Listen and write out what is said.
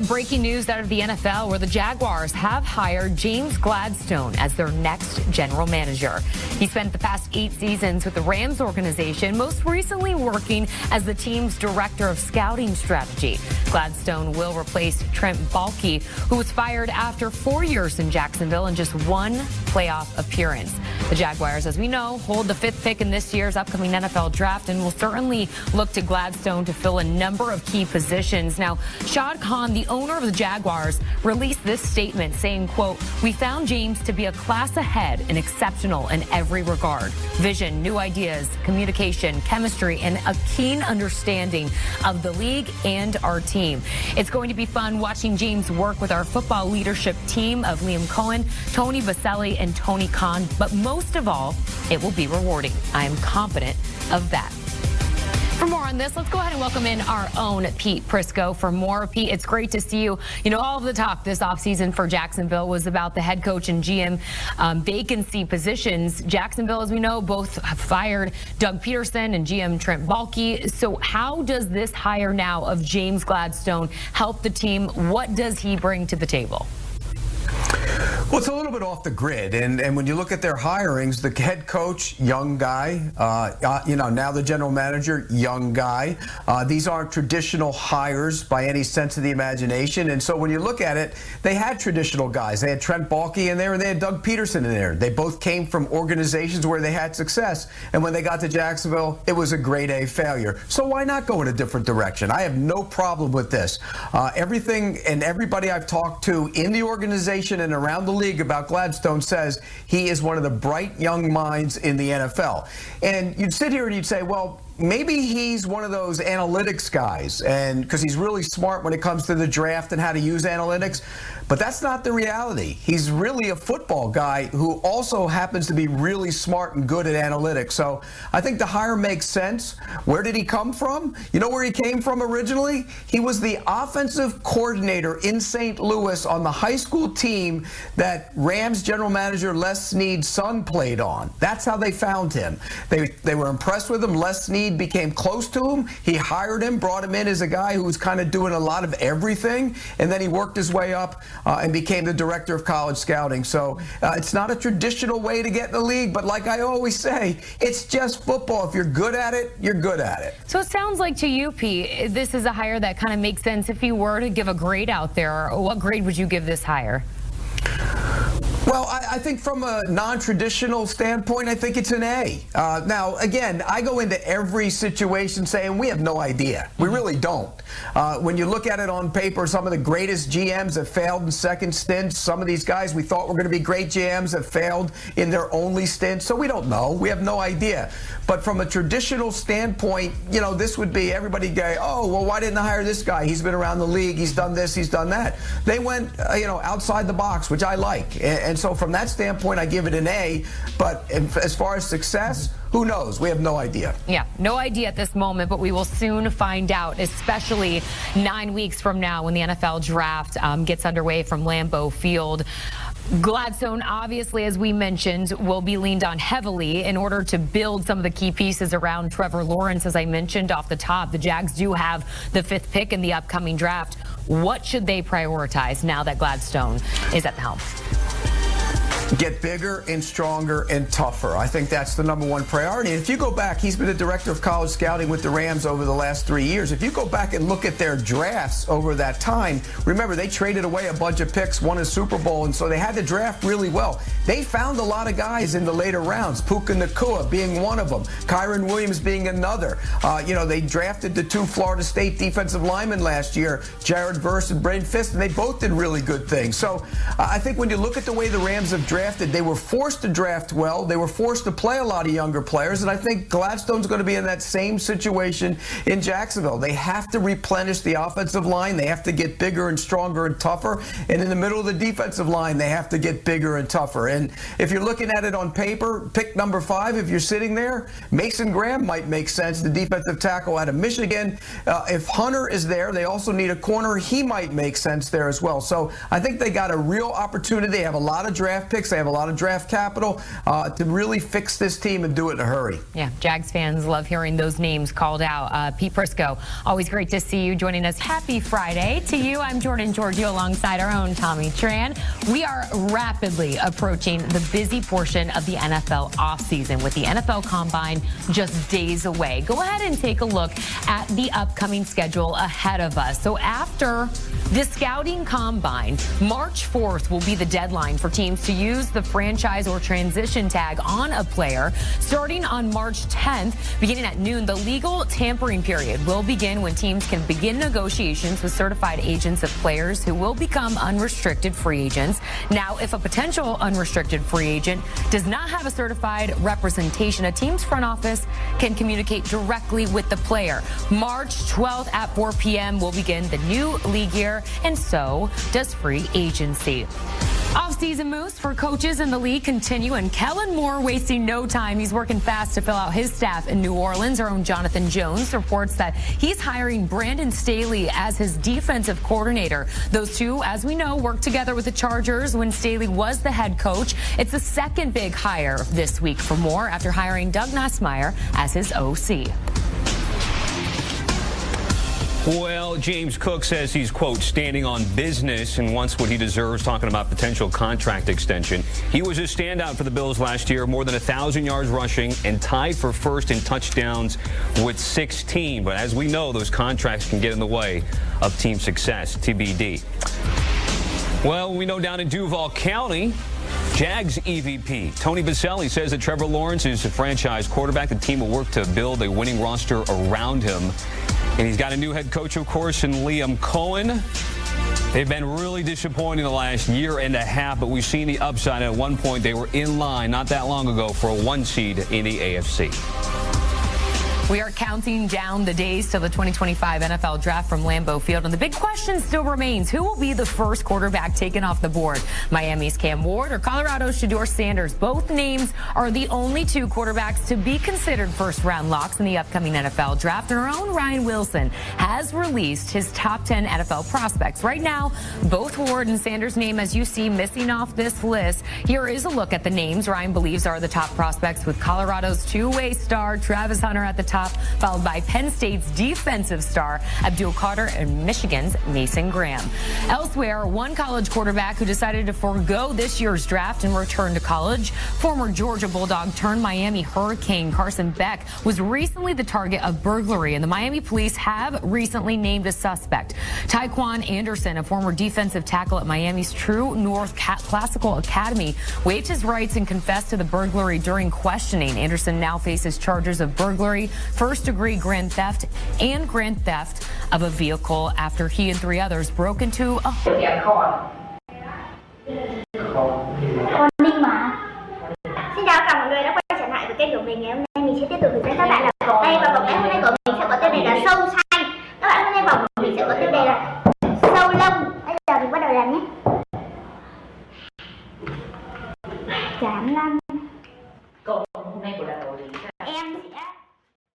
breaking news out of the NFL where the Jaguars have hired James Gladstone as their next general manager. He spent the past 8 seasons with the Rams organization, most recently working as the team's director of scouting strategy. Gladstone will replace Trent Baalke, who was fired after 4 years in Jacksonville and just 1 playoff appearance. The Jaguars, as we know, hold the 5th pick in this year's upcoming NFL draft and will certainly look to Gladstone to fill a number of key positions. Now, Shad Khan, the owner of the Jaguars, released this statement saying, quote, "We found James to be a class ahead and exceptional in every regard. Vision, new ideas, communication, chemistry, and a keen understanding of the league and our team. It's going to be fun watching James work with our football leadership team of Liam Cohen, Tony Baselli, and Tony Khan. But most of all, it will be rewarding. I am confident of that." For more on this, let's go ahead and welcome in our own Pete Prisco for more. Pete, it's great to see you. You know, all of the talk this offseason for Jacksonville was about the head coach and GM vacancy positions. Jacksonville, as we know, both have fired Doug Peterson and GM Trent Baalke. So how does this hire now of James Gladstone help the team? What does he bring to the table? Well, it's a little bit off the grid, and when you look at their hirings, the head coach, young guy, now the general manager, young guy. These aren't traditional hires by any sense of the imagination, and so when you look at it, they had traditional guys. They had Trent Baalke in there, and they had Doug Peterson in there. They both came from organizations where they had success, and when they got to Jacksonville, it was a grade A failure. So why not go in a different direction? I have no problem with this. Everything and everybody I've talked to in the organization and around the league about Gladstone says he is one of the bright young minds in the NFL. And you'd sit here and you'd say, well, maybe he's one of those analytics guys, and because he's really smart when it comes to the draft and how to use analytics. But that's not the reality. He's really a football guy who also happens to be really smart and good at analytics. So I think the hire makes sense. Where did he come from? You know where he came from originally? He was the offensive coordinator in St. Louis on the high school team that Rams general manager Les Snead's son played on. That's how they found him. They were impressed with him. Les Snead became close to him. He hired him, brought him in as a guy who was kind of doing a lot of everything, and then he worked his way up and became the director of college scouting. So it's not a traditional way to get in the league, but like I always say, it's just football. If you're good at it, you're good at it. So it sounds like to you, Pete, this is a hire that kind of makes sense. If you were to give a grade out there, what grade would you give this hire? Well, I think from a non-traditional standpoint, I think it's an A. Now, again, I go into every situation saying we have no idea. We really don't. When you look at it on paper, some of the greatest GMs have failed in second stints. Some of these guys we thought were going to be great GMs have failed in their only stint. So we don't know. We have no idea. But from a traditional standpoint, you know, this would be everybody go, oh, well, why didn't I hire this guy? He's been around the league. He's done this. He's done that. They went, outside the box, which I like. And so from that standpoint, I give it an A. But as far as success, who knows? We have no idea. Yeah, no idea at this moment, but we will soon find out, especially 9 weeks from now when the NFL draft gets underway from Lambeau Field. Gladstone, obviously, as we mentioned, will be leaned on heavily in order to build some of the key pieces around Trevor Lawrence. As I mentioned off the top, the Jags do have the 5th pick in the upcoming draft. What should they prioritize now that Gladstone is at the helm? Get bigger and stronger and tougher. I think that's the #1 priority. And if you go back, he's been a director of college scouting with the Rams over the last 3 years. If you go back and look at their drafts over that time, remember they traded away a bunch of picks, won a Super Bowl, and so they had to draft really well. They found a lot of guys in the later rounds, Puka Nacua being one of them, Kyron Williams being another. They drafted the 2 Florida State defensive linemen last year, Jared Verse and Braden Fist, and they both did really good things. So I think when you look at the way the Rams have drafted, they were forced to draft well. They were forced to play a lot of younger players, and I think Gladstone's going to be in that same situation in Jacksonville. They have to replenish the offensive line. They have to get bigger and stronger and tougher, and in the middle of the defensive line, they have to get bigger and tougher. And if you're looking at it on paper, pick number 5, if you're sitting there, Mason Graham might make sense, the defensive tackle out of Michigan. If Hunter is there, they also need a corner. He might make sense there as well. So I think they got a real opportunity. They have a lot of draft picks picks. They have a lot of draft capital to really fix this team and do it in a hurry. Yeah, Jags fans love hearing those names called out. Pete Prisco, always great to see you joining us. Happy Friday to you. I'm Jordan Giorgio alongside our own Tommy Tran. We are rapidly approaching the busy portion of the NFL offseason with the NFL Combine just days away. Go ahead and take a look at the upcoming schedule ahead of us. So after the Scouting Combine, March 4th will be the deadline for teams to use the franchise or transition tag on a player. Starting on March 10th, beginning at noon, the legal tampering period will begin when teams can begin negotiations with certified agents of players who will become unrestricted free agents. Now, if a potential unrestricted free agent does not have a certified representation, a team's front office can communicate directly with the player. March 12th at 4 p.m. will begin the new league year, and so does free agency. Off-season moves for coaches in the league continue, and Kellen Moore wasting no time. He's working fast to fill out his staff in New Orleans. Our own Jonathan Jones reports that he's hiring Brandon Staley as his defensive coordinator. Those two, as we know, worked together with the Chargers when Staley was the head coach. It's the second big hire this week for Moore after hiring Doug Nussmeier as his OC. Well, James Cook says he's, quote, standing on business and wants what he deserves, talking about potential contract extension. He was a standout for the Bills last year, more than 1,000 yards rushing and tied for first in touchdowns with 16. But as we know, those contracts can get in the way of team success, TBD. Well, we know down in Duval County, Jags EVP Tony Baselli says that Trevor Lawrence is a franchise quarterback. The team will work to build a winning roster around him. And he's got a new head coach, of course, in Liam Cohen. They've been really disappointing the last year and a half, but we've seen the upside. At one point, they were in line not that long ago for a 1 seed in the AFC. We are counting down the days till the 2025 NFL Draft from Lambeau Field, and the big question still remains: who will be the first quarterback taken off the board? Miami's Cam Ward or Colorado's Shedeur Sanders? Both names are the only two quarterbacks to be considered first-round locks in the upcoming NFL Draft, and our own Ryan Wilson has released his top 10 NFL prospects. Right now, both Ward and Sanders' name, as you see, missing off this list. Here is a look at the names Ryan believes are the top prospects, with Colorado's two-way star Travis Hunter at the top, followed by Penn State's defensive star Abdul Carter and Michigan's Mason Graham. Elsewhere, one college quarterback who decided to forego this year's draft and return to college, former Georgia Bulldog turned Miami Hurricane Carson Beck, was recently the target of burglary, and the Miami police have recently named a suspect. Tyquan Anderson, a former defensive tackle at Miami's True North Classical Academy, waived his rights and confessed to the burglary during questioning. Anderson now faces charges of burglary, first-degree grand theft, and grand theft of a vehicle after he and 3 others broke into a Con đi mà. Xin chào tất cả mọi người đã quay trở lại với kênh của mình. Ngày hôm nay mình sẽ tiếp tục hướng dẫn các bạn làm vòng tay, và vòng tay hôm nay của mình sẽ có tiêu đề là sâu xanh. Các bạn hôm nay vòng của mình sẽ có tiêu đề là sâu lông. Bây giờ mình bắt đầu làm nhé. Chán lắm.